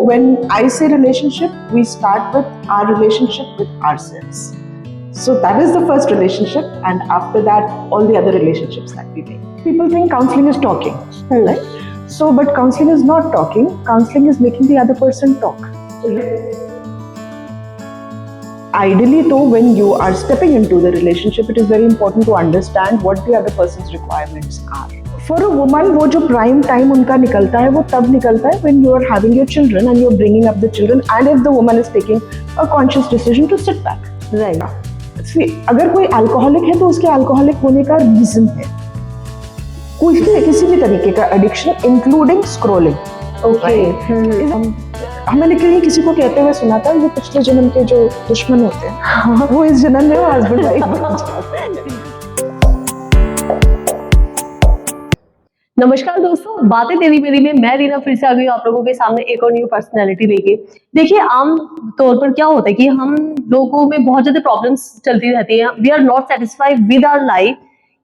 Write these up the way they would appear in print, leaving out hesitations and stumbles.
when I say relationship, we start with our relationship with ourselves. So that is the first relationship, and after that, all the other relationships that we make. People think counseling is talking, right? So, but counseling is not talking. Counseling is making the other person talk. Ideally, though, when you are stepping into the relationship, it is very important to understand what the other person's requirements are. For a woman, वो जो prime time उनका निकलता है, वो तब निकलता है when you are having your children and you are bringing up the children, and if the woman is taking a conscious decision to sit back. Right. See, अगर कोई अल्कोहलिक है तो उसके अल्कोहलिक होने का रीजन है किसी भी तरीके का एडिक्शन, इंक्लूडिंग स्क्रॉलिंग। ओके, मैंने कहीं किसी को कहते हुए सुना था, ये पिछले जन्म के जो दुश्मन होते हैं वो इस जन्म में हस्बैंड वाइफ बन जाते हैं। नमस्कार दोस्तों, बातें तेरी मेरी में मैं रीना फिर से आ गई आप लोगों के सामने एक और न्यू पर्सनैलिटी लेके। देखिए, आम तौर पर क्या होता है कि हम लोगों में बहुत ज्यादा प्रॉब्लम्स चलती रहती हैं। We are not satisfied with our life,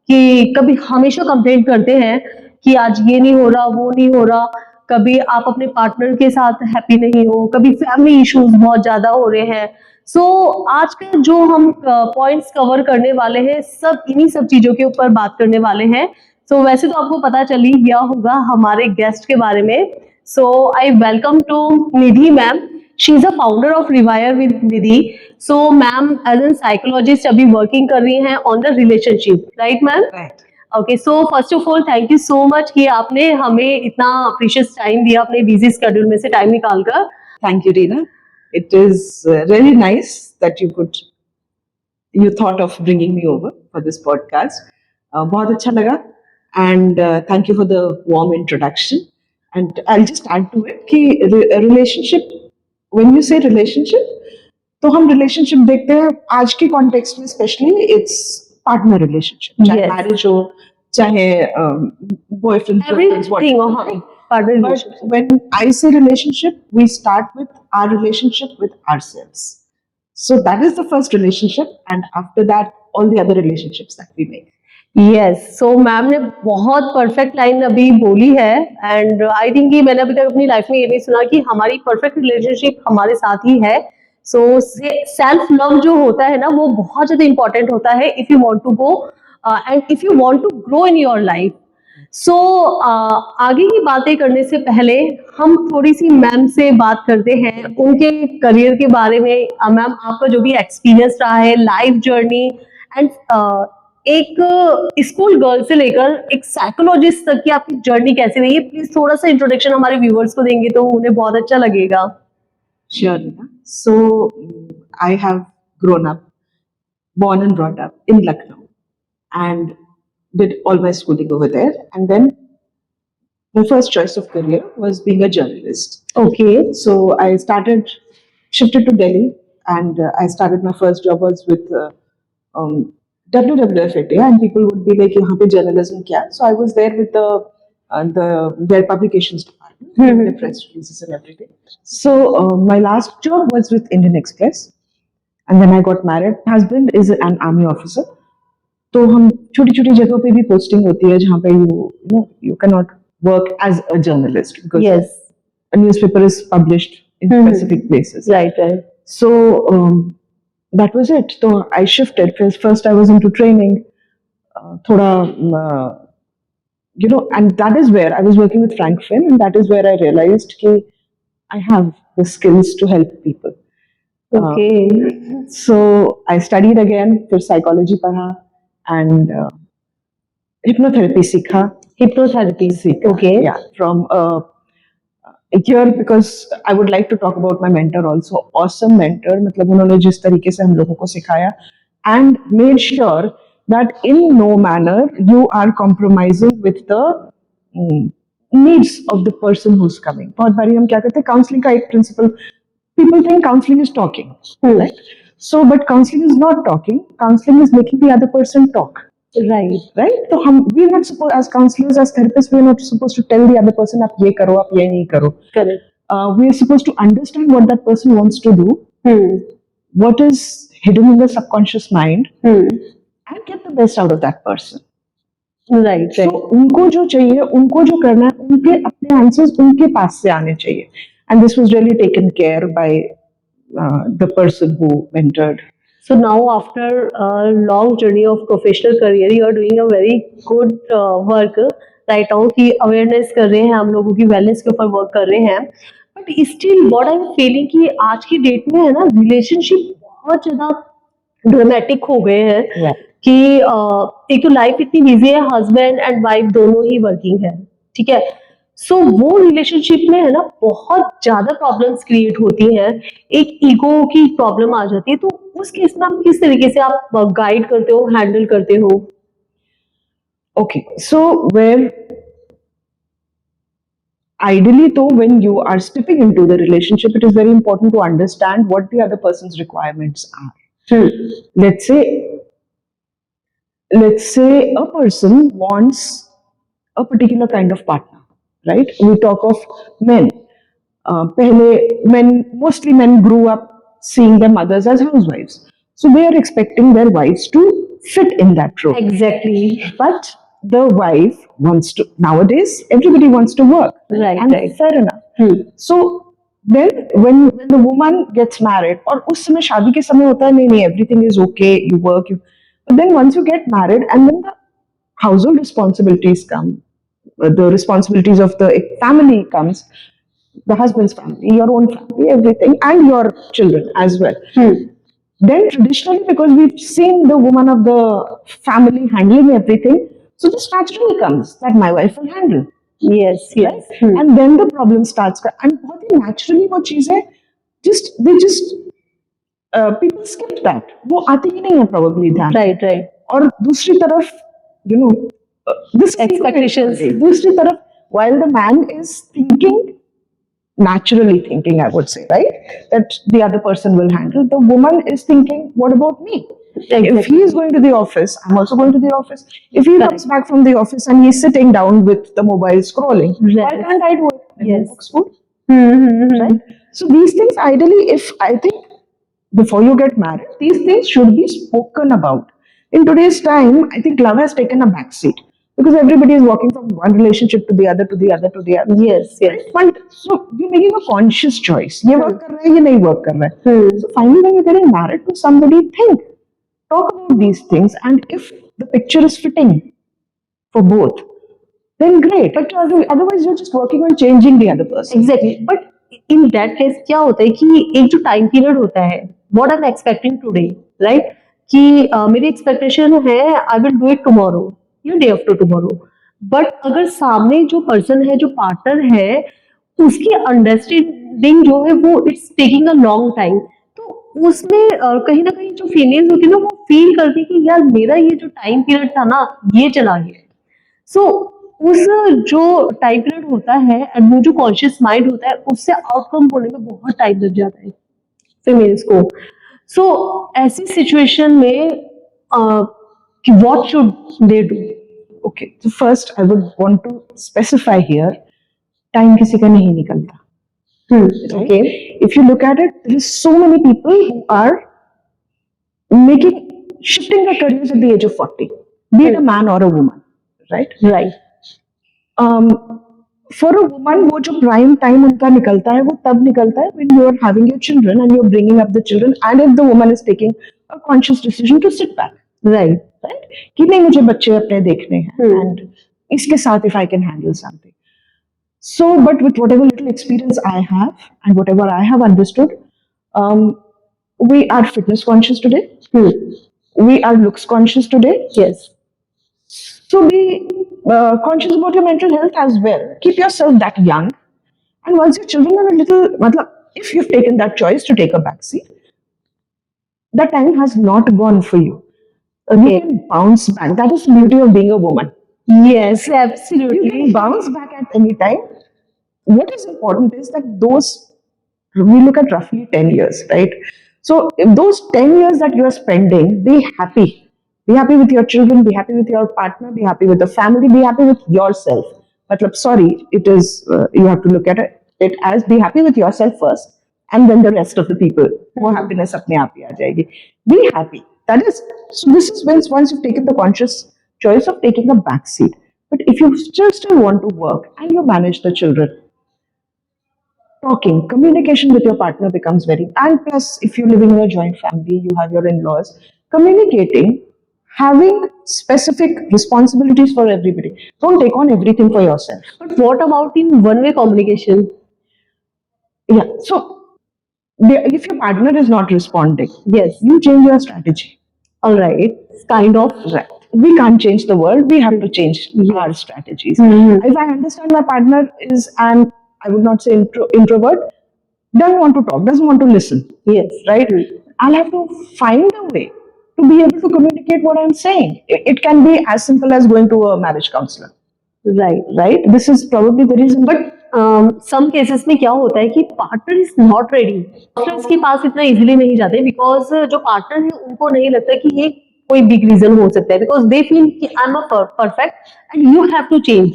कि कभी हमेशा कंप्लेंट करते हैं कि आज ये नहीं हो रहा, वो नहीं हो रहा। कभी आप अपने पार्टनर के साथ हैप्पी नहीं हो, कभी फैमिली इश्यूज बहुत ज्यादा हो रहे हैं। सो आज के जो हम पॉइंट्स कवर करने वाले हैं, सब इन्हीं सब चीजों के ऊपर बात करने वाले हैं। सो वैसे तो आपको पता चल ही गया होगा हमारे गेस्ट के बारे में। So I welcome to Nidhi ma'am. She is a founder of rewire with Nidhi. So ma'am as an psychologist अभी वर्किंग कर रही हैं on the relationship, right ma'am? Okay, so first of all thank you so much कि आपने हमें इतना precious time दिया अपने बिजी स्केड्यूल में से टाइम निकालकर। Thank you, Reena. It is really nice that you thought of bringing me over for this podcast. बहुत अच्छा लगा, and thank you for the warm introduction. And I'll just add to it कि relationship, when you say relationship, तो हम relationship देखते हैं आज के context में, especially it's partner relationship, चाहे Yes. marriage हो, चाहे boyfriend, girlfriend, Everything, whatever. partner But relationship. when I say relationship, we start with our relationship with ourselves. So that is the first relationship, and after that, all the other relationships that we make. Yes, so ma'am ने बहुत perfect line अभी बोली है, and I think कि मैंने अभी तक अपनी लाइफ में ये नहीं सुना कि हमारी परफेक्ट रिलेशनशिप हमारे साथ ही है। सो सेल्फ लव जो होता है ना, वो बहुत ज्यादा इंपॉर्टेंट होता है if you want to go and if you want to grow in your life. So आगे की बातें करने से पहले हम थोड़ी सी मैम से बात करते हैं उनके करियर के बारे में। मैम, आपका जो भी एक्सपीरियंस रहा है, लाइफ जर्नी, एंड एक स्कूल गर्ल से लेकर एक साइकोलॉजिस्ट तक की आपकी जर्नी कैसी रही है, प्लीज थोड़ा सा इंट्रोडक्शन हमारे व्यूअर्स को देंगे तो उन्हें बहुत अच्छा लगेगा। Sure, Rina. So I have grown up, born and brought up in Lucknow, and did all my schooling over there. And then my first choice of career was being a journalist. Okay, So I shifted to Delhi, and I started my first job was with WWF India, and people would be like, "यहाँ पे journalism क्या?" So I was there with their publications department, the press releases and everything. So my last job was with Indian Express, and then I got married. My husband is an army officer, तो हम छोटी छोटी जगहों पे भी posting होती है जहाँ पे you cannot work as a journalist because yes, a newspaper is published in specific places. Right right. So that was it. So I shifted. First I was into training, thoda, and that is where I was working with Frank Finn, and that is where I realized that I have the skills to help people. Okay, So I studied again, फिर psychology पढ़ा, and hypnotherapy सीखा. Hypnotherapy, okay, Yeah, from here, because I would like to talk about my mentor also. Awesome mentor, मतलब उन्होंने जिस तरीके से हम लोगों को सिखाया and made sure that in no manner you are compromising with the needs of the person who's coming. बहुत बारी हम क्या करते हैं, counseling का एक principle, people think counseling is talking, right? So, but counseling is not talking. Counseling is making the other person talk. Right? तो हम we are not supposed, as counselors, as therapists, we are not supposed to tell the other person आप ये करो, आप ये नहीं करो. Correct, We are supposed to understand what that person wants to do, what is hidden in the subconscious mind, and get the best out of that person. Right So उनको जो चाहिए, उनको जो करना है, उनके अपने आंसर्स उनके पास से आने चाहिए. and this was really taken care by the person who mentored. So now, after a long journey of professional career, you are doing a very good work right now कि awareness कर रहे हैं, हम लोगों की wellness के ऊपर work कर रहे हैं. But still, what I'm feeling कि आज की date में है ना, relationship बहुत ज़्यादा ड्रामेटिक हो गए हैं Yeah. कि एक तो लाइफ इतनी बिजी है, हस्बैंड एंड वाइफ दोनों ही वर्किंग है, ठीक है. सो वो रिलेशनशिप में है ना बहुत ज्यादा प्रॉब्लम्स क्रिएट होती हैं, एक ईगो की प्रॉब्लम आ जाती है. तो उस केस में आप किस तरीके से आप गाइड करते हो, हैंडल करते हो? Okay, so where ideally though when you are stepping into the relationship, it is very important to understand what the other person's requirements are. let's say let's say a person wants a particular kind of partner, right? We talk of men. Mostly men grew up seeing their mothers as housewives, so they are expecting their wives to fit in that role. Exactly. But the wife wants to, nowadays everybody wants to work, Right, and right. fair enough. So then when the woman gets married, और उस समय शादी के समय होता है नहीं everything is okay, you work, but then once you get married and then the household responsibilities come, the responsibilities of the family comes, the husband's family, your own family, everything, and your children as well. Then traditionally, because we've seen the woman of the family handling everything, so this naturally comes that my wife will handle. Yes yes. And then the problem starts. And बहुत ही naturally वो चीजें people skip that. वो आती ही नहीं है probably ध्यान. Right right. और दूसरी तरफ, you know, this Expectations. दूसरी तरफ, while the man is thinking, naturally thinking, I would say, right, that the other person will handle, the woman is thinking, what about me? If he is going to the office, I'm also going to the office. If he comes back from the office and he's sitting down with the mobile scrolling, why Right. can't I do it? And he Yes. cooks food, right? So these things, ideally, I think before you get married, these things should be spoken about. In today's time, I think love has taken a backseat because everybody is walking from one relationship to the other, to the other, to the other. Yes yes. But so you're making a conscious choice. ये work कर रहा है, ये नहीं work कर रहा है. So finally, when you're getting married to somebody, think, talk about these things, and if the picture is fitting for both, then great. But otherwise, you're just working on changing the other person. Exactly. But in that case क्या होता है कि एक जो time period होता है, what I am expecting today, right, कि मेरी एक्सपेक्टेशन है I will do it tomorrow या डे आफ्टर टुमारो. बट अगर सामने जो पर्सन है, जो पार्टनर है, उसकी अंडरस्टैंडिंग जो है वो it's taking a long time, तो उसमें कहीं ना कहीं जो फीलिंग्स होती है ना, वो फील करती है कि यार मेरा ये जो टाइम पीरियड था ना, ये चला गया. सो उस जो टाइम पीरियड होता है एंड वो जो कॉन्शियस माइंड होता है, उससे आउटकम होने में बहुत टाइम लग जाता है फीमेल्स को. सो ऐसी सिचुएशन में what should they do? Okay, so first I would want to specify here, time किसी का नहीं निकलता. Okay. If you look at it, there is so many people who are shifting their careers at the age of 40, be it a man or a woman, right? Right. For a woman, वो जो prime time उनका निकलता है, वो तब निकलता है when you are having your children and you are bringing up the children, and if the woman is taking a conscious decision to sit back, right. right? कि नहीं मुझे बच्चे अपने देखने हैं, and इसके साथ if I can handle something. So, but with whatever little experience I have and whatever I have understood, we are fitness conscious today. We are looks conscious today. Yes. So be conscious about your mental health as well. Keep yourself that young. And once your children are a little, matlab, if you've taken that choice to take a backseat, that time has not gone for you. You can bounce back. That is the beauty of being a woman. Yes, You absolutely. can bounce back at any time. What is important is that we look at roughly 10 years, right? So if those 10 years that you are spending, be happy. Be happy with your children, be happy with your partner, be happy with the family, be happy with yourself. Matlab, sorry, it is, you have to look at it as be happy with yourself first, and then the rest of the people. More happiness apne aap hi aa jayegi. Be happy. That is, so this is once you've taken the conscious choice of taking a back seat. But if you still want to work and you manage the children, talking, communication with your partner becomes very, and plus if you're living in a joint family, you have your in-laws, communicating, having specific responsibilities for everybody. Don't take on everything for yourself. But what about in one-way communication? Yeah, so if your partner is not responding, Yes. you change your strategy. All right. Kind of. Right. We can't change the world, we have to change our strategies. If I understand my partner is an, I would not say introvert, doesn't want to talk, doesn't want to listen, Yes. right? I'll have to find a way to be able to communicate what I'm saying. It can be as simple as going to a marriage counselor, Right. right? This is probably the reason. But some cases में क्या होता है कि partner is not ready, counsellors के पास इतना easily नहीं जाते बिकॉज जो पार्टनर है उनको नहीं लगता कि ये कोई बिग रीजन हो सकता है, बिकॉज दे फील कि I am a perfect and you have to change.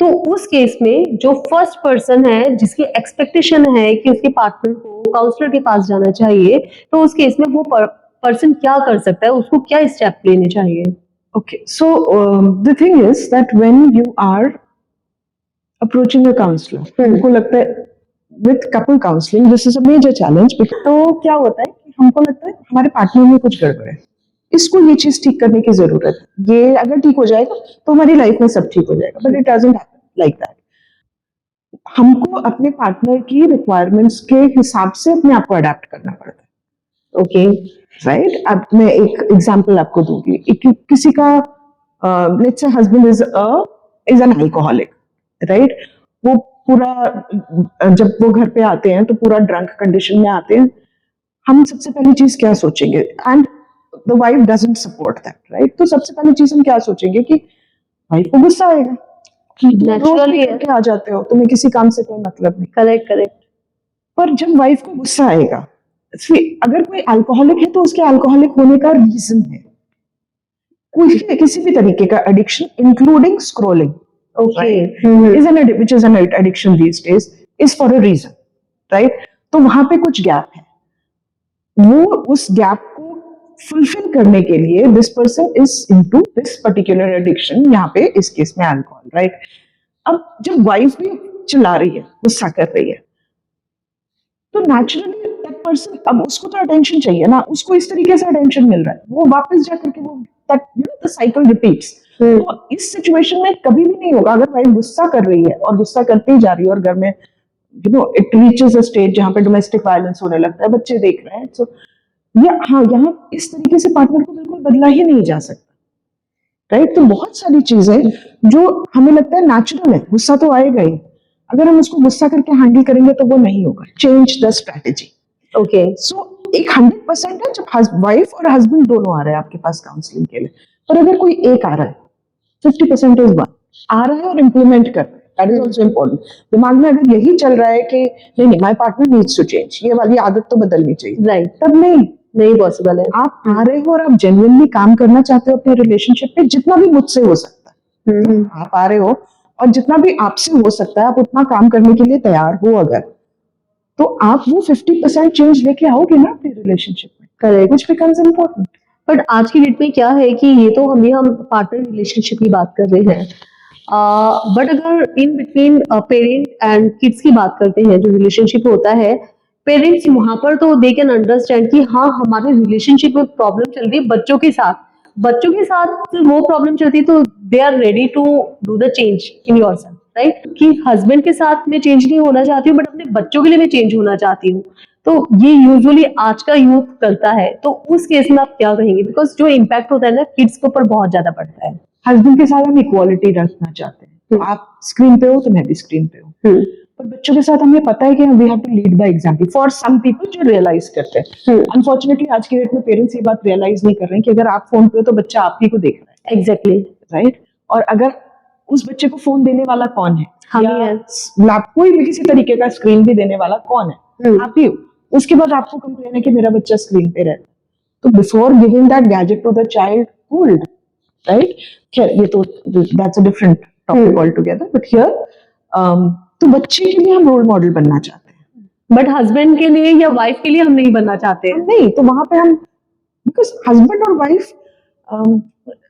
तो उस केस में जो फर्स्ट पर्सन है जिसकी एक्सपेक्टेशन है कि उसके पार्टनर को काउंसलर के पास जाना चाहिए, तो उस केस में वो पर्सन क्या कर सकता है, उसको क्या स्टेप लेने चाहिए? Okay, so the thing is that when you are approaching a counselor, हमको लगता है with couple counseling this is a major challenge. तो क्या होता है कि हमको लगता है हमारे पार्टनर में कुछ गड़बड़ है, इसको ये चीज ठीक करने की जरूरत है, ये अगर ठीक हो जाएगा तो हमारी लाइफ में सब ठीक हो जाएगा. But it doesn't happen like that. हमको अपने पार्टनर की रिक्वायरमेंट्स के हिसाब से अपने आप को अडेप्ट करना पड़ता है. ओके. राइट. अब मैं एक एग्जांपल आपको दूंगी. किसी का let's say husband is an alcoholic, right? वो पूरा जब वो घर पे आते हैं तो पूरा ड्रंक कंडीशन में आते हैं. हम सबसे पहली चीज क्या सोचेंगे, and the wife doesn't support that, right? तो सबसे पहली चीज हम क्या सोचेंगे कि वाइफ को गुस्सा आएगा कि तुम रोज Naturally पी करके आ जाते हो, तुम्हें किसी काम से कोई मतलब नहीं. Correct correct. पर जब वाइफ को गुस्सा आएगा, अगर कोई अल्कोहलिक है तो उसके अल्कोहलिक होने का रीजन है, कोई किसी भी तरीके का addiction including scrolling, okay. is an which is an addiction these days, is for a reason, right? तो वहां पे कुछ गैप है, वो उस गैप को फुलफिल करने के लिए this person is into this particular addiction, यहाँ पे इस केस में अल्कोहल, राइट? अब जब वाइफ भी चिल्ला रही है, गुस्सा कर रही है, तो नेचुरली दैट पर्सन, अब उसको तो अटेंशन चाहिए ना, उसको इस तरीके से अटेंशन मिल रहा है, वो वापस जाकर के वो that you know the cycle repeats. तो इस सिचुएशन में कभी भी नहीं होगा अगर वाइफ गुस्सा कर रही है और गुस्सा करती ही जा रही है और घर में you know it reaches a stage जहां पे डोमेस्टिक वायलेंस होने लगता है, बच्चे देख रहे हैं. सो यहाँ इस तरीके से पार्टनर को बिल्कुल बदला ही नहीं जा सकता, राइट? तो बहुत सारी चीजें जो हमें लगता है नेचुरल है, गुस्सा तो आएगा ही, अगर हम उसको गुस्सा करके हैंडल करेंगे तो वो नहीं होगा. Change the strategy. ओके. सो एक 100% है जब वाइफ और हस्बैंड दोनों आ रहे हैं आपके पास काउंसलिंग के लिए, पर अगर कोई एक आ रहा है, 50% इज वन, आ रहा है और इम्प्लीमेंट कर रहा है, दैट इज ऑल्सो इम्पोर्टेंट. दिमाग में अगर यही चल रहा है कि नहीं my partner needs to change, ये वाली आदत तो बदलनी चाहिए, राइट. तब नहीं पॉसिबल है. आप आ रहे हो और आप जेन्युइनली काम करना चाहते हो अपने रिलेशनशिप पे, जितना भी मुझसे हो सकता है आप आ रहे हो, और जितना भी आपसे हो सकता है आप उतना काम करने के लिए तैयार हो अगर, तो आप वो 50% चेंज लेके आओगे ना अपने रिलेशनशिप में, correct. Which becomes important. But आज की डेट में क्या है कि ये तो हम पार्टनर रिलेशनशिप की बात कर रहे हैं, बट अगर in between parent and kids की बात करते हैं, जो रिलेशनशिप होता है, पेरेंट्स वहां पर तो दे कैन अंडरस्टैंड कि हाँ हमारे रिलेशनशिप में प्रॉब्लम चल रही है बच्चों के साथ वो प्रॉब्लम चलती है, तो they are ready to do the change in yourself, right? कि हस्बैंड के साथ मैं चेंज नहीं होना चाहती हूँ, बट अपने बच्चों के लिए मैं चेंज होना चाहती हूँ. तो ये यूजुअली आज का यूथ करता है, तो उस केस में आप क्या कहेंगे? बिकॉज जो इम्पैक्ट होता है ना किड्स के ऊपर बहुत ज्यादा पड़ता है. हस्बैंड के साथ हम इक्वालिटी रखना चाहते हैं, तो आप स्क्रीन पे हो तो मैं भी स्क्रीन पे हूँ, पर बच्चों के साथ हमें पता है कि we have to lead by example for some people जो रियलाइज करते हैं. अनफॉर्चुनेटली आज की डेट में पेरेंट्स ये बात रियलाइज नहीं कर रहे हैं कि अगर आप फोन पे हो तो बच्चा आप ही को देख रहा है. एग्जैक्टली. राइट. और अगर उस बच्चे को फोन देने वाला कौन है, हम ही हैं. कोई भी किसी तरीके का स्क्रीन भी देने वाला कौन है, आप ही हो. उसके बाद आपको कंप्लेन है कि मेरा बच्चा स्क्रीन पे रहता है, तो before giving that gadget to the child could, right? खैर ये तो that's a different topic all together, but here तो बच्चे के लिए हम रोल मॉडल बनना चाहते हैं, बट हस्बैंड के लिए या वाइफ के लिए हम नहीं बनना चाहते. नहीं, तो वहां पे हम बिकॉज हस्बैंड और वाइफ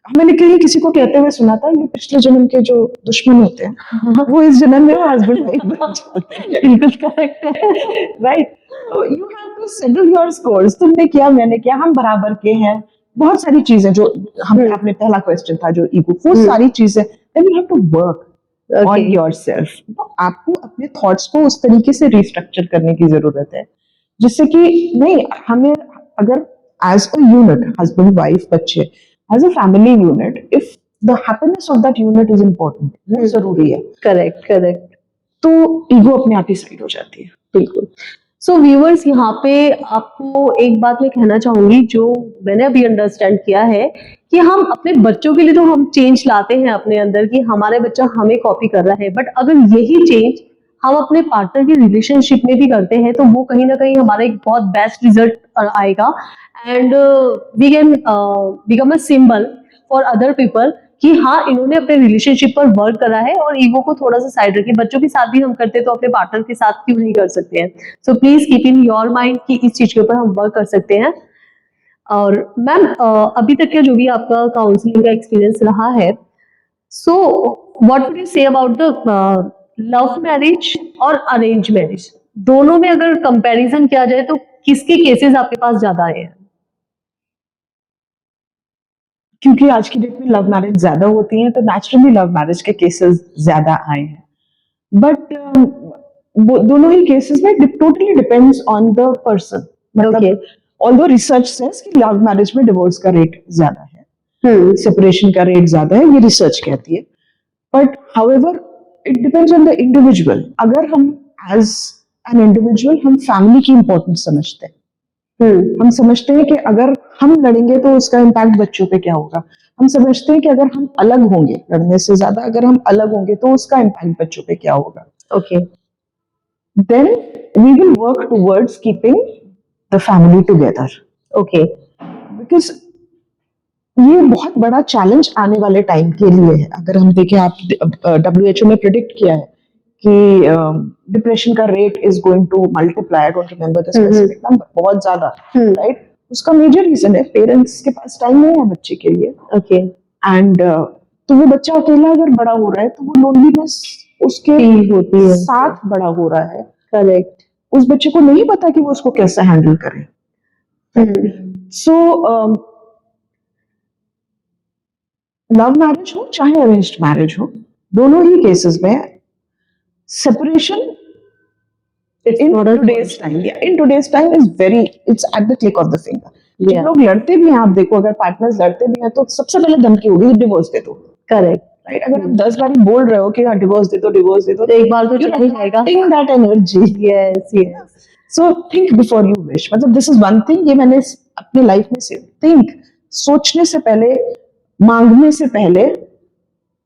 मैंने कहीं किसी को कहते हुए सुना था, ये पिछले जन्म के जो दुश्मन होते हैं वो इस जन्म में हस्बैंड वाइफ बन जाते हैं। बिल्कुल करेक्ट है। राइट, तो you have to settle your scores, तुमने किया मैंने किया, हम बराबर के हैं। बहुत सारी चीजें जो हम, आपने पहला क्वेश्चन था जो ईगो, वो सारी चीजें, then you have to work on Okay. Yourself. तो आपको अपने थॉट्स को उस तरीके से रिस्ट्रक्चर करने की जरूरत है जिससे कि नहीं, हमें अगर as a unit, husband wife बच्चे, as a family unit, if the happiness of that unit is important, वो जरूरी है, करेक्ट करेक्ट। तो ईगो अपने आप ही साइड हो जाती है। बिल्कुल। सो व्यूअर्स, यहाँ पे आपको एक बात मैं कहना चाहूंगी जो मैंने अभी अंडरस्टैंड किया है कि हम अपने बच्चों के लिए तो हम चेंज लाते हैं अपने अंदर कि हमारे बच्चा हमें कॉपी कर रहा है, बट अगर यही चेंज हम अपने पार्टनर की रिलेशनशिप में भी करते हैं तो वो कहीं ना कहीं हमारा एक बहुत बेस्ट रिजल्ट आएगा and we can become a symbol for other people कि हाँ, इन्होंने अपने रिलेशनशिप पर वर्क करा है और ईगो को थोड़ा सा साइड रखिए। बच्चों के साथ भी हम करते हैं तो अपने पार्टनर के साथ क्यों नहीं कर सकते हैं? So please keep in your mind कि इस चीज के ऊपर हम वर्क कर सकते हैं। और मैम, अभी तक का जो भी आपका काउंसलिंग का एक्सपीरियंस रहा है, so what would you say about the love marriage और अरेंज मैरिज, दोनों में अगर कंपैरिजन किया जाए तो किसके केसेस आपके पास ज्यादा आए हैं? क्योंकि आज की डेट में लव मैरिज ज्यादा होती हैं तो नेचुरली लव मैरिज के केसेस ज्यादा आए हैं, बट दोनों ही केसेस में totally depends on the person. Okay. मतलब ऑल्दो रिसर्च सेज कि लव मैरिज में डिवोर्स का रेट ज्यादा है, सेपरेशन का रेट ज्यादा है, ये रिसर्च कहती है, but however it depends on the individual. अगर हम एज एन इंडिविजुअल हम फैमिली की इंपॉर्टेंस समझते हैं, हम समझते हैं कि अगर हम लड़ेंगे तो उसका इम्पैक्ट बच्चों पे क्या होगा, हम समझते हैं कि अगर हम अलग होंगे, लड़ने से ज्यादा अगर हम अलग होंगे तो उसका इम्पैक्ट बच्चों पे क्या होगा, okay. Then we will work towards keeping the family together. Okay. Because ये बहुत बड़ा चैलेंज आने वाले टाइम के लिए है। अगर हम देखें, आप WHO ने प्रिडिक्ट किया है कि डिप्रेशन का rate is going to multiply, I don't remember the specific number, बहुत ज्यादा, राइट। उसका मेजर रीजन है पेरेंट्स के पास टाइम नहीं है बच्चे के लिए, ओके। एंड तो वो बच्चा अकेला अगर बड़ा हो रहा है तो वो लोनलीनेस उसके होती है, साथ बड़ा हो रहा है। करेक्ट। उस बच्चे को नहीं पता कि वो उसको कैसे हैंडल करे। सो लव मैरिज हो चाहे अरेंज्ड मैरिज हो, दोनों ही केसेस में separation in today's time is very, it's at the click of the finger. जब लोग लड़ते भी हैं, आप देखो अगर पार्टनर्स लड़ते भी हैं तो सबसे पहले धमकी होगी डिवोर्स दे दो, करेक्ट, राइट। अगर आप 10 बार बोल रहे हो कि हाँ डिवोर्स दे दो तो एक बार तो चला ही जाएगा। that energy, yes yes. so think before you wish। मतलब this is one thing, ये मैंने अपनी लाइफ में से think, सोचने से पहले, मांगने से पहले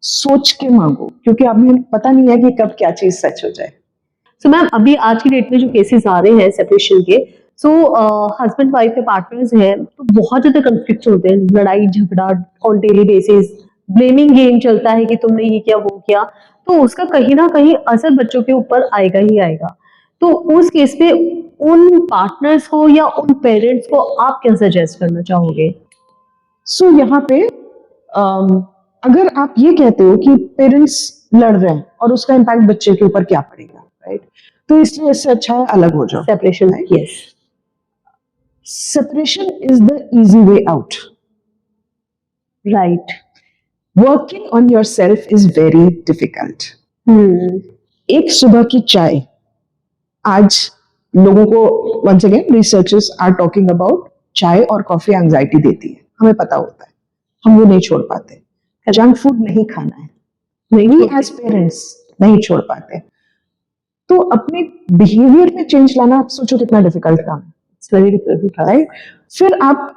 सोच के मांगो, क्योंकि हमें पता नहीं है कि कब क्या चीज सच हो जाए। सो मैम, अभी आज की डेट में जो केसेस आ रहे हैं सेपरेशन के, सो हस्बैंड वाइफ के पार्टनर्स हैं तो बहुत ज्यादा कन्फ्लिक्ट होते हैं, लड़ाई झगड़ा on daily basis, blaming game चलता है कि तुमने ये किया वो किया, तो उसका कहीं ना कहीं असर बच्चों के ऊपर आएगा ही आएगा। तो उस केस में उन पार्टनर्स को या उन पेरेंट्स को आप क्या सजेस्ट करना चाहोगे? सो यहाँ पे अगर आप ये कहते हो कि पेरेंट्स लड़ रहे हैं और उसका इम्पैक्ट बच्चे के ऊपर क्या पड़ेगा, राइट, तो इसलिए इससे अच्छा है अलग हो जाओ। Separation, yes. Separation is the easy way out, right. Working on yourself is very difficult. एक सुबह की चाय आज लोगों को, once again researchers are talking about, चाय और कॉफी एंजाइटी देती है, हमें पता होता है, हम वो नहीं छोड़ पाते। जंक फूड नहीं खाना है, नहीं एज पेरेंट्स नहीं छोड़ पाते। तो अपने बिहेवियर में चेंज लाना, आप सोचो कितना डिफिकल्ट काम है, इट्स वेरी डिफिकल्ट, राइट। फिर आप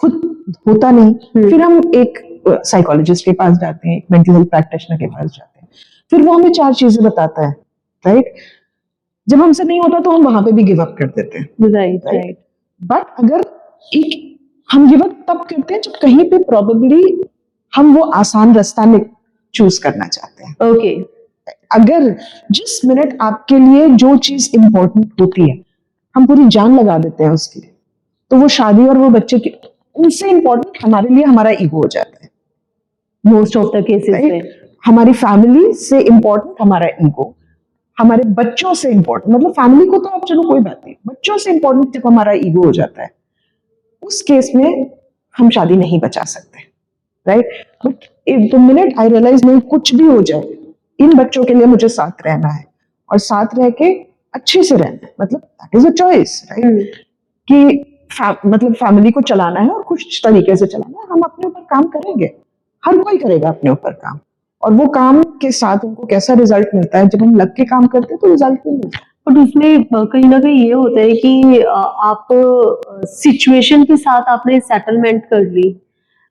खुद होता नहीं, फिर हम एक साइकोलॉजिस्ट के पास जाते हैं, एक मेंटल हेल्थ प्रैक्टिशनर के पास जाते हैं, फिर वो हमें 4 चीजें बताता है, राइट। जब हमसे नहीं होता तो हम वहां पे भी गिव अप कर देते हैं, राइट राइट। बट अगर एक हम गिव अप तब करते हैं जब कहीं पे प्रोबेबली हम वो आसान रास्ता चूज करना चाहते हैं। ओके। अगर जिस मिनट आपके लिए जो चीज इंपॉर्टेंट होती है हम पूरी जान लगा देते हैं उसके लिए, तो वो शादी और वो बच्चे की, उनसे इंपॉर्टेंट हमारे लिए हमारा ईगो हो जाता है। मोस्ट ऑफ द केसेस में। हमारी फैमिली से इम्पोर्टेंट हमारा ईगो, हमारे बच्चों से इम्पोर्टेंट, मतलब फैमिली को तो अब चलो कोई बात नहीं, बच्चों से इम्पोर्टेंट जब हमारा ईगो हो जाता है, उस केस में हम शादी नहीं बचा सकते, right? But if the minute I realise नहीं, कुछ भी हो जाए, इन बच्चों के लिए मुझे साथ रहना है और साथ रह के अच्छे से रहना है, मतलब that is a choice, right? कि मतलब फैमिली को चलाना है और कुछ तरीके से चलाना है, हम अपने ऊपर काम करेंगे, हर कोई करेगा अपने ऊपर काम, और वो काम के साथ उनको कैसा रिजल्ट मिलता है, जब हम लग के काम करते हैं तो रिजल्ट भी मिलता है। बट उसमें कहीं ना कहीं ये होता है कि आप सिचुएशन के साथ आपने सेटलमेंट कर ली,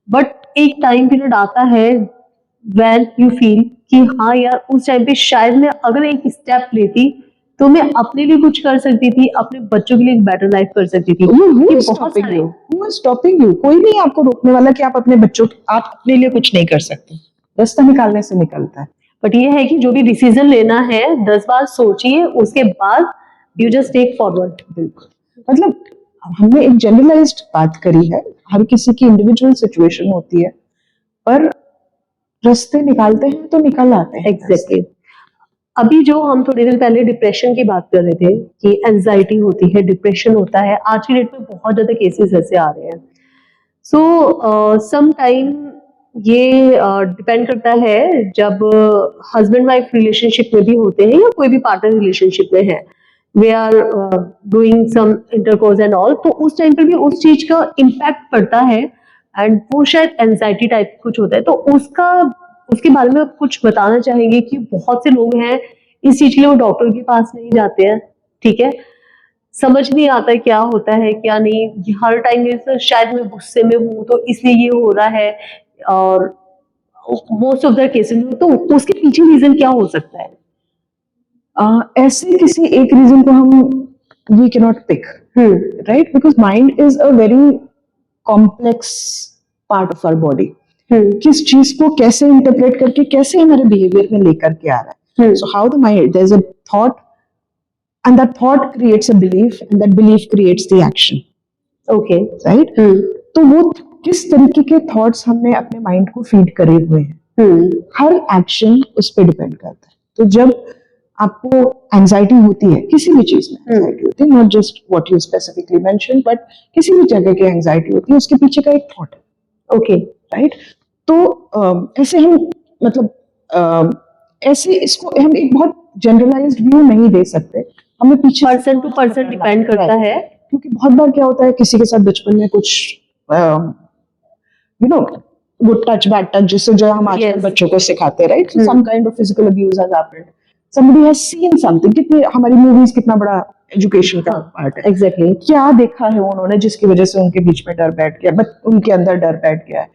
बट एक टाइम पीरियड आता है व्हेन यू फील कि हाँ यार, उस टाइम पे शायद मैं अगर एक स्टेप लेती तो मैं अपने लिए कुछ कर सकती थी, अपने बच्चों के लिए एक बेटर लाइफ कर सकती थी। Who is stopping you? कोई नहीं आपको रोकने वाला कि आप अपने लिए कुछ नहीं कर सकते, रास्ता निकालने से निकलता है। बट ये है कि जो भी डिसीजन लेना है 10 बार सोचिए, उसके बाद यू जस्ट टेक फॉरवर्ड। बिल्कुल, मतलब हमने एक जनरलाइज्ड बात करी है, हर किसी की इंडिविजुअल सिचुएशन होती है, पर रास्ते निकालते हैं तो निकल आते हैं। एग्जैक्टली। अभी जो हम थोड़ी देर पहले डिप्रेशन की बात कर रहे थे कि एंजाइटी होती है, डिप्रेशन होता है, आज की डेट में बहुत ज्यादा केसेस ऐसे आ रहे हैं। सो सम टाइम ये डिपेंड करता है, जब हस्बैंड वाइफ रिलेशनशिप में भी होते हैं या कोई भी पार्टनर रिलेशनशिप में है, they are doing some intercourse and all, तो उस टाइम पर भी उस चीज का इम्पैक्ट पड़ता है एंड वो शायद एंजाइटी टाइप कुछ होता है। तो उसके बारे में आप कुछ बताना चाहेंगे कि बहुत से लोग हैं इस चीज के लिए वो डॉक्टर के पास नहीं जाते हैं, ठीक है, समझ नहीं आता क्या होता है क्या नहीं, हर टाइम शायद मैं गुस्से में हूँ तो इसलिए ये हो रहा है, और मोस्ट ऑफ द केसेस में, तो उसके पीछे रीजन क्या हो सकता है? ऐसे किसी एक रीजन को हम we can not pick, right? Because mind is a very complex part of our body. किस चीज को कैसे इंटरप्रेट करके कैसे हमारे बिहेवियर में लेकर के आ रहा है। So how the mind, there is a thought and that thought creates a belief and that belief creates the action. Okay, right? तो वो किस तरीके के थॉट्स हमने अपने माइंड को फीड करे हुए हैं, हर एक्शन उस पर डिपेंड करता है। तो जब आपको एंजाइटी होती है, किसी भी चीज में एंजाइटी होती है, not just what you specifically mention, but किसी भी जगह की एंजाइटी होती है, उसके पीछे का एक थॉट है। Okay, right? तो ऐसे हम मतलब ऐसे इसको हम एक बहुत जनरलाइज्ड व्यू नहीं दे सकते, हमें पीछे पर्सन टू पर्सन डिपेंड करता है, क्योंकि बहुत बार क्या होता है, किसी के साथ बचपन में कुछ you know good touch bad touch, जिससे जो हम आजकल बच्चों को सिखाते हैं, right? So some kind of physical abuse has happened, somebody has seen something। कितनी हमारी मूवीज कितना बड़ा एजुकेशन का पार्ट है। एग्जैक्टली, क्या देखा है उन्होंने जिसकी वजह से उनके बीच में डर बैठ गया, बट उनके अंदर डर बैठ गया है।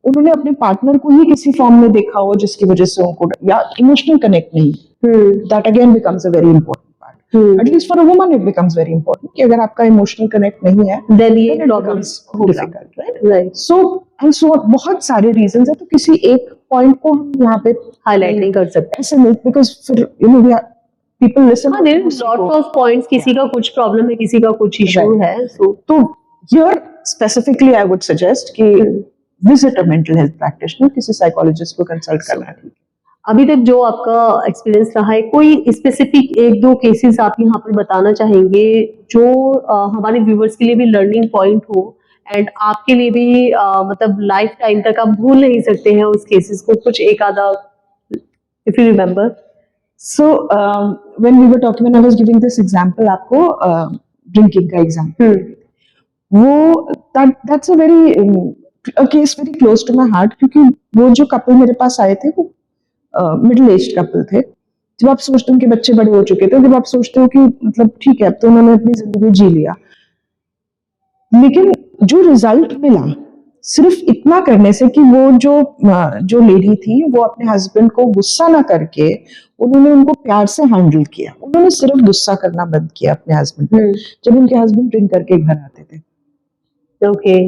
उन्होंने अपने पार्टनर को ही किसी फॉर्म में देखा हो जिसकी वजह से उनको या इमोशनल कनेक्ट नहीं, that again becomes a very important part. At least for a woman it becomes very important कि अगर आपका इमोशनल कनेक्ट नहीं है, देन ये प्रॉब्लम्स डिफिकल्ट, राइट? सो बहुत सारे रीजंस है, तो किसी एक पॉइंट को हम यहाँ पे हाईलाइट नहीं कर सकते ऐसे नहीं, बिकॉज फिर you know we are people listen, हाँ, there is lots of points, किसी का कुछ प्रॉब्लम है, किसी का कुछ इशू है। सो तो here specifically I would suggest कि visit a mental health practitioner, किसी साइकोलॉजिस्ट को कंसल्ट करना है। अभी तक जो आपका एक्सपीरियंस रहा है, कोई स्पेसिफिक एक दो केसेस आप यहाँ पर बताना चाहेंगे जो हमारे व्यूवर्स के लिए भी लर्निंग पॉइंट हो एंड आपके लिए भी मतलब लाइफ टाइम तक आप भूल नहीं सकते हैं उस केसेस को, कुछ एक आधा if you remember? So when we were talking, when I was giving this example, आपको drinking का example, वो that's a very a case very close to my heart, क्योंकि वो जो couple मेरे पास आए थे वो मिडिल एज्ड कपल थे। जब आप सोचते हो उनके बच्चे बड़े हो चुके थे, जब आप सोचते हो कि मतलब ठीक है अब तो उन्होंने अपनी जिंदगी जी लिया, लेकिन जो रिजल्ट मिला सिर्फ इतना करने से कि वो जो लेडी थी वो अपने हस्बैंड को गुस्सा ना करके उन्होंने उनको प्यार से हैंडल किया। उन्होंने सिर्फ गुस्सा करना बंद किया अपने हस्बैंड पे जब उनके हस्बैंड ड्रिंक करके घर आते थे। ओके,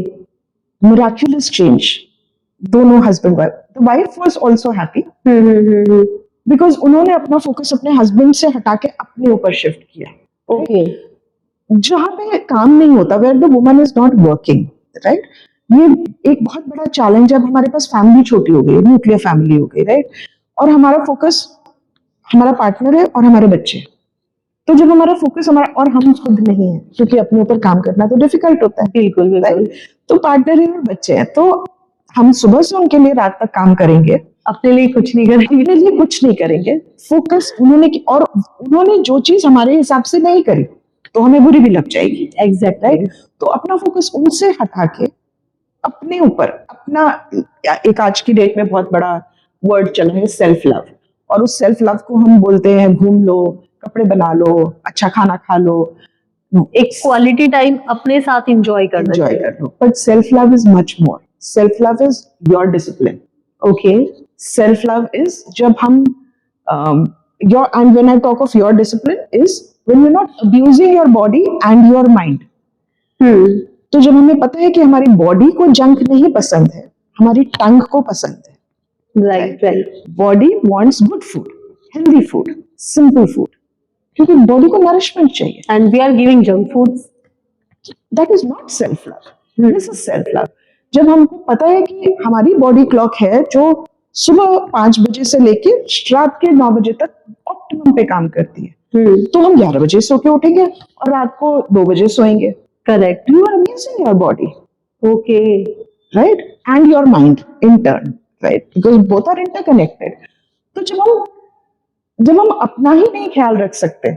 मिराक्युलस चेंज, दोनों husband wife, the wife was also happy because उन्होंने अपना फोकस अपने हस्बैंड से हटा के अपने ऊपर शिफ्ट किया। ओके, जहां पे काम नहीं होता, where the woman is not working, right, ये एक बहुत बड़ा चैलेंज है। अब हमारे पास फैमिली छोटी हो गई, न्यूक्लियर फैमिली हो गई, राइट, और हमारा फोकस हमारा पार्टनर है और हमारे बच्चे। तो जब हमारा फोकस हमारा और हम खुद नहीं है, क्योंकि अपने ऊपर काम करना तो डिफिकल्ट होता है, बिल्कुल बिल्कुल। राइट, तो पार्टनर है और बच्चे हैं, तो हम सुबह से उनके लिए रात तक काम करेंगे, अपने लिए कुछ नहीं करेंगे। अपने लिए कुछ नहीं करेंगे। फोकस उन्होंने और उन्होंने जो चीज हमारे हिसाब से नहीं करी तो हमें बुरी भी लग जाएगी, एग्जैक्टली। राइट। तो अपना फोकस उनसे हटा के अपने ऊपर अपना, एक आज की डेट में बहुत बड़ा वर्ड चला है सेल्फ लव, और उस सेल्फ लव को हम बोलते हैं घूम लो, कपड़े बना लो, अच्छा खाना खा लो, एक क्वालिटी टाइम अपने साथ एंजॉय करना एंजॉय चाहिए। कर लो। But self love is much more. Self love is your discipline. Okay. Self love is जब हम your, and when I talk of your discipline is when you not abusing your body and your mind. तो जब हमें पता है कि हमारी body को जंक नहीं पसंद है, हमारी टंग को पसंद है, right right. Body wants good food, healthy food, simple food, क्योंकि बॉडी को नरिशमेंट चाहिए। And we are giving junk foods. That is not self love, this is self love. जब हमको पता है कि हमारी बॉडी क्लॉक है जो सुबह 5 बजे से लेके रात के 9 बजे तक ऑप्टिमम पे काम करती है, तो हम 11 बजे सो के उठेंगे और रात को 2 बजे सोएंगे। Correct. You are abusing your body, ओके। right? And your mind in turn, right? Because both are interconnected. तो जब हम अपना ही नहीं ख्याल रख सकते,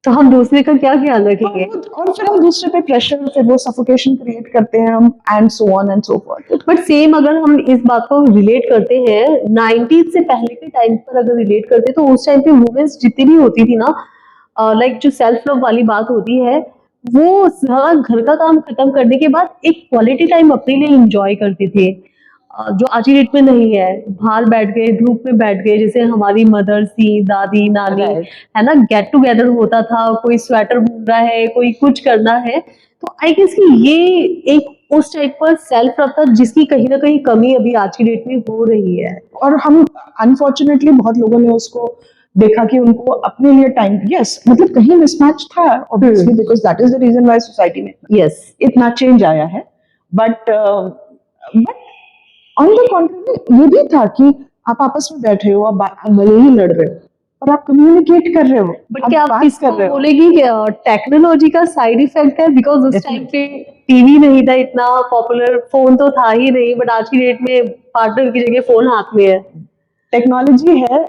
तो हम दूसरे का क्या ख्याल रखेंगे? और फिर हम दूसरे पे प्रेशर, फिर वो सफोकेशन क्रिएट करते हैं हम, and so on and so forth. But same अगर हम इस बात को रिलेट करते हैं 90s से पहले के टाइम पर, अगर रिलेट करते तो उस टाइम पे वुमेन्स जितनी भी होती थी ना, लाइक जो सेल्फ लव वाली बात होती है, वो सारा घर का काम खत्म करने के बाद एक क्वालिटी टाइम अपने लिए एंजॉय करते थे, जो आज की डेट में नहीं है। बाहर बैठ गए, धूप में बैठ गए, जैसे हमारी मदर्स थी, दादी नानी, Right. है ना, गेट टुगेदर होता था, कोई स्वेटर बुन रहा है, कोई कुछ करना है। तो आई गेस कि ये एक उस टाइप पर सेल्फ लव था जिसकी कहीं ना कहीं कमी अभी आज की डेट में हो रही है। और हम अनफॉर्चुनेटली बहुत लोगों ने उसको देखा कि उनको अपने लिए टाइम, यस, मतलब कहीं मिसमैच था obviously, because that is the reason why society में यस इतना चेंज आया है। बट ऑन द कॉन्ट्री ये भी था कि आप आपस में बैठे हो, आप भले ही लड़ रहे हो और आप कम्युनिकेट कर रहे हो, बट क्या आप बात इसको कर रहे हो। बोलेगी टेक्नोलॉजी का साइड इफेक्ट है? बिकॉज उस टाइम पे टीवी नहीं था इतना पॉपुलर, फोन तो था ही नहीं, बट आज की डेट में पार्टनर की जगह फोन हाथ में है। टेक्नोलॉजी है,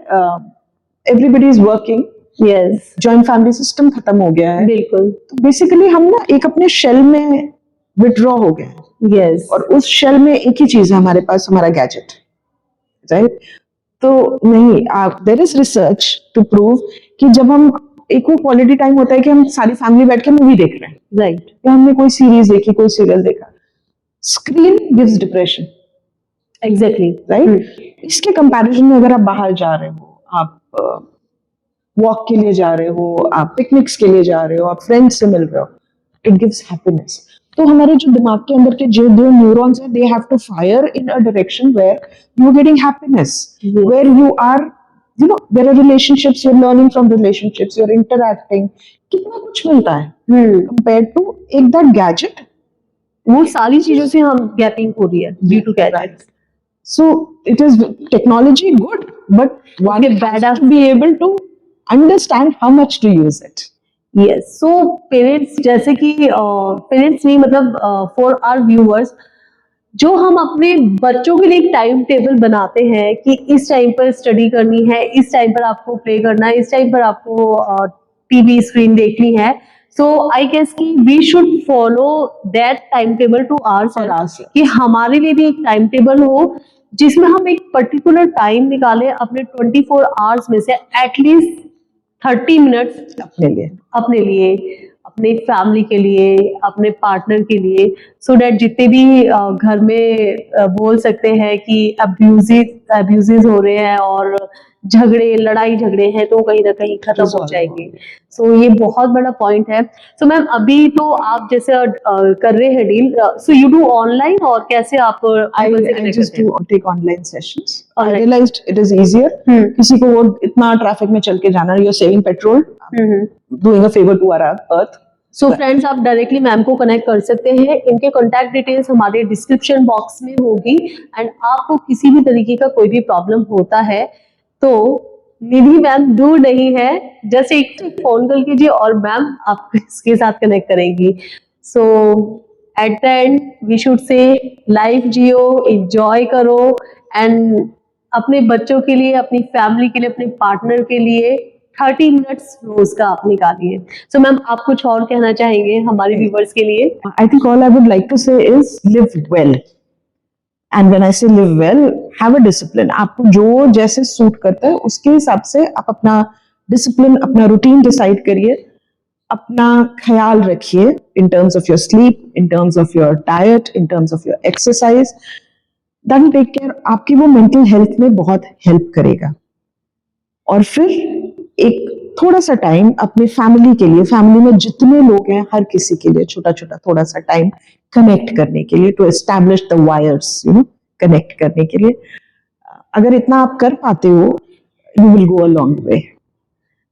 everybody is working, yes joint family system खत्म हो गया है, बिल्कुल। तो बेसिकली हम ना एक अपने शेल में विड्रॉ हो गए हैं, यस और उस शेल में एक ही चीज है हमारे पास, हमारा गैजेट, राइट। तो नहीं, there is research to prove कि जब हम एक वो क्वालिटी टाइम होता है कि हम सारी फैमिली बैठ के मूवी देख रहे हैं, राइट या हमने कोई सीरीज देखी, कोई सीरियल देखा, screen gives depression, exactly right. इसके कंपैरिजन में अगर आप बाहर जा रहे हो, आप वॉक के लिए जा रहे हो, आप पिकनिक्स के लिए जा रहे हो, आप फ्रेंड्स से मिल रहे हो, इट गिव्स हैप्पीनेस। तो हमारे जो दिमाग के अंदर के जो दो न्यूरॉन्स हैं, they have to fire in a direction where you are getting happiness, where you are, you know, there are relationships, you are learning from relationships, you are interacting, कितना कुछ मिलता है कंपेयर टू एक that gadget. वो सारी चीजों से हम गैपिंग हो रही है due to gadgets. So it is technology good, but one bad has to be able to understand how much to use it. Yes, so parents, जैसे कि पेरेंट्स नहीं, मतलब फॉर आवर व्यूअर्स, जो हम अपने बच्चों के लिए एक टाइम टेबल बनाते हैं कि इस टाइम पर स्टडी करनी है, इस टाइम पर आपको प्ले करना है, इस टाइम पर आपको टीवी स्क्रीन देखनी है, सो आई गेस कि we should follow that time table two hour, कि हमारे लिए भी एक टाइम टेबल हो जिसमें हम एक पर्टिकुलर टाइम निकालें अपने 24 आवर्स में से, एटलीस्ट 30 मिनट्स अपने लिए, अपने फैमिली के लिए, अपने पार्टनर के लिए, सो डैट जितने भी घर में बोल सकते हैं कि अब्यूजेस हो रहे हैं और झगड़े, लड़ाई झगड़े हैं, तो कहीं ना कहीं खत्म हो जाएंगे। सो ये बहुत बड़ा पॉइंट है। सो मैम, अभी तो आप जैसे कर रहे हैं deal, so you do online, और कैसे आप I just do take online sessions. I realized it is easier. किसी को वो इतना ट्रैफिक में चल के जाना, you're saving petrol, doing a favor to our earth. So friends, आप डायरेक्टली मैम को कनेक्ट कर सकते हैं, इनके कॉन्टैक्ट डिटेल्स हमारे डिस्क्रिप्शन बॉक्स में होगी। एंड आपको किसी भी तरीके का कोई भी प्रॉब्लम होता है तो निधि मैम दूर नहीं है, जस्ट एक फोन कॉल कीजिए और मैम आपको इसके साथ कनेक्ट करेंगी। So at the end we should say life जियो, एंजॉय करो एंड अपने बच्चों के लिए, अपनी फैमिली के लिए, अपने पार्टनर के लिए 30 मिनट्स रोज का आप निकालिए। सो मैम, आप कुछ और कहना चाहेंगे हमारे व्यूवर्स के लिए? I think all I would like to say is live well. And when I say live well, have a discipline. आपको जो जैसे सूट करता है उसके हिसाब से आप अपना डिसिप्लिन, अपना रूटीन डिसाइड करिए, अपना ख्याल रखिए in terms of your sleep, in terms of your diet, in terms of your exercise. That will take care, आपकी वो मेंटल हेल्थ में बहुत हेल्प करेगा। और फिर एक थोड़ा सा टाइम अपने फैमिली के लिए, फैमिली में जितने लोग हैं हर किसी के लिए छोटा छोटा थोड़ा सा टाइम कनेक्ट करने के लिए, to establish the wires, connect करने के लिए। अगर इतना आप कर पाते हो, you will go a long way.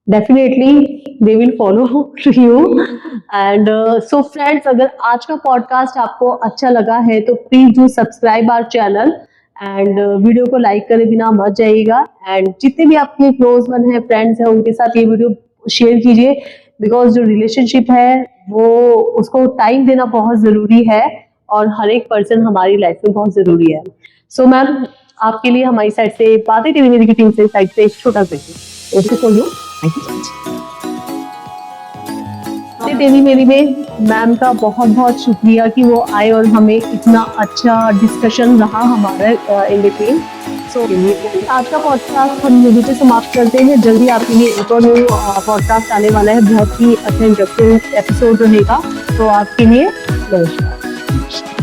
Definitely they will follow you. And so friends, अगर आज का पॉडकास्ट आपको अच्छा लगा है तो please do subscribe our channel and video को लाइक करे बिना मत जाइएगा। एंड जितने भी आपके क्लोज वन है, फ्रेंड्स हैं, उनके साथ ये वीडियो शेयर कीजिए, बिकॉज जो रिलेशनशिप है वो उसको टाइम देना बहुत जरूरी है और हर एक पर्सन हमारी लाइफ में बहुत जरूरी है। सो मैम, आपके लिए हमारी साइड से, बातें टीवी मेरी की टीम से साइड से एक छोटा question. Okay for you? Thank you so much. देवी मेरी में मैम का बहुत बहुत शुक्रिया कि वो आए और हमें इतना अच्छा डिस्कशन रहा हमारा इन बिटवीन। सो आज का पॉडकास्ट हम यहीं पे समाप्त करते हैं। जल्दी आपके लिए एक और न्यू पॉडकास्ट आने वाला है, बहुत ही अच्छा इंटरेस्टिंग एपिसोड रहेगा। तो आपके लिए नमस्कार।